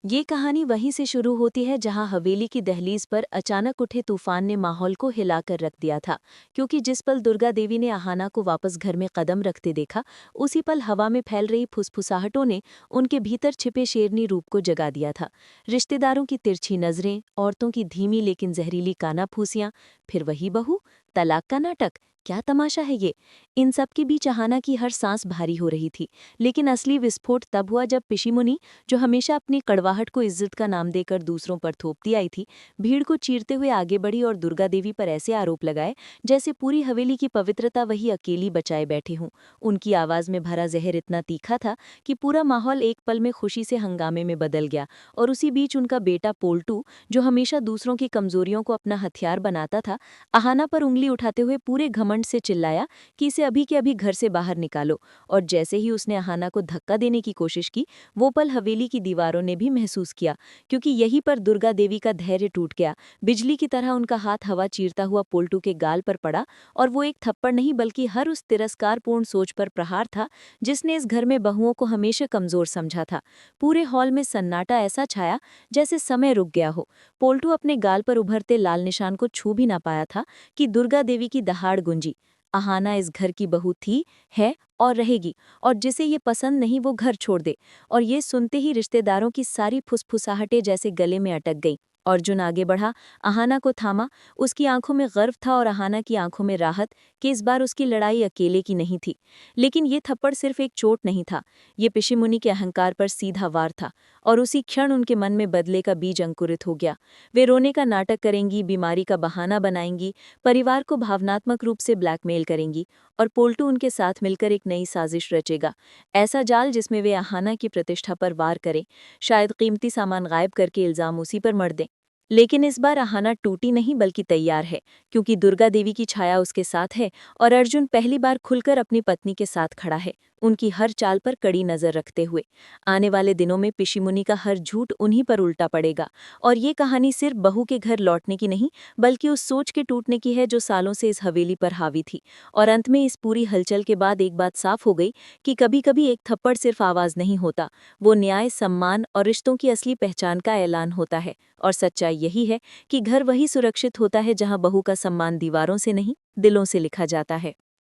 ये कहानी वहीं से शुरू होती है जहां हवेली की दहलीज पर अचानक उठे तूफान ने माहौल को हिलाकर रख दिया था। क्योंकि जिस पल दुर्गा देवी ने आहाना को वापस घर में कदम रखते देखा, उसी पल हवा में फैल रही फुसफुसाहटों ने उनके भीतर छिपे शेरनी रूप को जगा दिया था। रिश्तेदारों की तिरछी नजरें, औरतों की धीमी लेकिन जहरीली कानाफूसियां, फिर वही बहू, तलाक का नाटक। क्या तमाशा है ये। इन सब के बीच आहाना की हर सांस भारी हो रही थी। लेकिन असली विस्फोट तब हुआ जब पिशीमुनी, जो हमेशा अपनी कड़वाहट को इज्जत का नाम देकर दूसरों पर थोपती आई थी, भीड़ को चीरते हुए आगे बढ़ी और दुर्गा देवी पर ऐसे आरोप लगाए जैसे पूरी हवेली की पवित्रता वही अकेली बचाए बैठे हों। उनकी आवाज में भरा जहर इतना तीखा था कि पूरा माहौल एक पल में खुशी से हंगामे में बदल गया। और उसी बीच उनका बेटा पोल्टू, जो हमेशा दूसरों की कमजोरियों को अपना हथियार बनाता था, आहाना पर उंगली उठाते हुए पूरे घमंड से चिल्लाया कि इसे अभी के अभी घर से बाहर निकालो। और जैसे ही उसने आहाना को धक्का देने की कोशिश की, वो पल हवेली की दीवारों ने भी महसूस किया। क्योंकि यहीं पर दुर्गा देवी का धैर्य टूट गया। बिजली की तरह उनका हाथ हवा चीरता हुआ पोल्टू के गाल पर पड़ा। और वो एक थप्पड़ नहीं बल्कि हर उस तिरस्कारपूर्ण सोच पर प्रहार था जिसने इस घर में बहुओं को हमेशा कमजोर समझा था। पूरे हॉल में सन्नाटा ऐसा छाया जैसे समय रुक गया हो। पोल्टू अपने गाल पर उभरते लाल निशान को छू भी ना पाया था कि दुर्गा देवी की दहाड़ गुंजी, आहाना इस घर की बहू थी, है और रहेगी। और जिसे ये पसंद नहीं वो घर छोड़ दे। और ये सुनते ही रिश्तेदारों की सारी फुसफुसाहटें जैसे गले में अटक गईं। अर्जुन आगे बढ़ा, आहाना को थामा। उसकी आंखों में गर्व था और आहाना की आंखों में राहत कि इस बार उसकी लड़ाई अकेले की नहीं थी। लेकिन ये थप्पड़ सिर्फ एक चोट नहीं था, ये पिशीमुनि के अहंकार पर सीधा वार था। और उसी क्षण उनके मन में बदले का बीज अंकुरित हो गया। वे रोने का नाटक करेंगी, बीमारी का बहाना बनाएंगी, परिवार को भावनात्मक रूप से ब्लैकमेल करेंगी। और पोल्टू उनके साथ मिलकर एक नई साजिश रचेगा, ऐसा जाल जिसमें वे आहाना की प्रतिष्ठा पर वार करें, शायद कीमती सामान गायब करके इल्जाम उसी पर मढ़ दें। लेकिन इस बार आहाना टूटी नहीं बल्कि तैयार है। क्योंकि दुर्गा देवी की छाया उसके साथ है और अर्जुन पहली बार खुलकर अपनी पत्नी के साथ खड़ा है, उनकी हर चाल पर कड़ी नजर रखते हुए। आने वाले दिनों में पिशीमुनि का हर झूठ उन्हीं पर उल्टा पड़ेगा। और ये कहानी सिर्फ बहू के घर लौटने की नहीं बल्कि उस सोच के टूटने की है जो सालों से इस हवेली पर हावी थी। और अंत में इस पूरी हलचल के बाद एक बात साफ हो गई कि कभी-कभी एक थप्पड़ सिर्फ आवाज नहीं होता, वो न्याय, सम्मान और रिश्तों की असली पहचान का ऐलान होता है। और सच्चाई यही है कि घर वही सुरक्षित होता है जहां बहू का सम्मान दीवारों से नहीं, दिलों से लिखा जाता है।